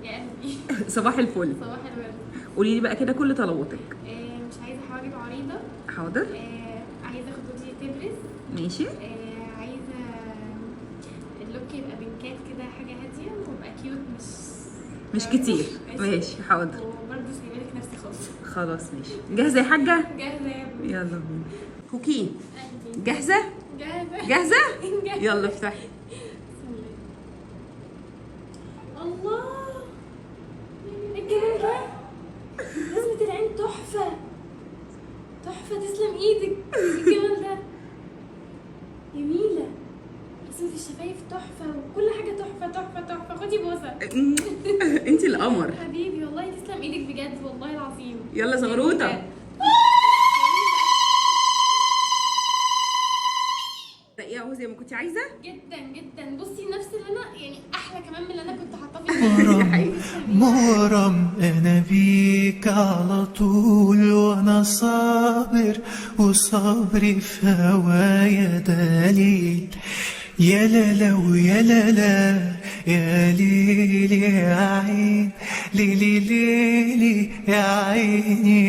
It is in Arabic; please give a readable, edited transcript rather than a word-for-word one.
يا قلبي. صباح الفل. صباح الورد. قولي لي بقى كده كل طلباتك. مش عايزه حواجب عريضه. حاضر. عايزه خدودي تبرز. ماشي. عايزه اللوك يبقى بنكات كده، حاجه هاديه ويبقى كيوت، مش كتير. ماشي حاضر. وبرده سايبه لك نفسي خالص. خلاص ماشي. جاهزه يا حاجه؟ جاهزه يا ابني. يلا بينا. كوكي قلبي. جاهزه؟ جاهزه. جاهزه؟ يلا افتحي. الله، الجمال ده، رسمة العين تحفة تحفة، تسلم ايدك. الجمال ده جميلة، رسمة الشفايف تحفة وكل حاجة تحفة تحفة تحفة. خدي بوسة. انت القمر حبيبي والله، تسلم ايدك بجد والله العظيم. يلا زغروطه. ايه اهو زي ما كنت عايزه جدا جدا. بصي نفس اللي انا يعني احلى كمان من اللي انا كنت حاطاه في مغرم مغرم انا بيك على طول، وانا صابر وصبري في هوايا دليل. يا لا ويا لا يا ليلي يا عين، ليلي ليلي يا عيني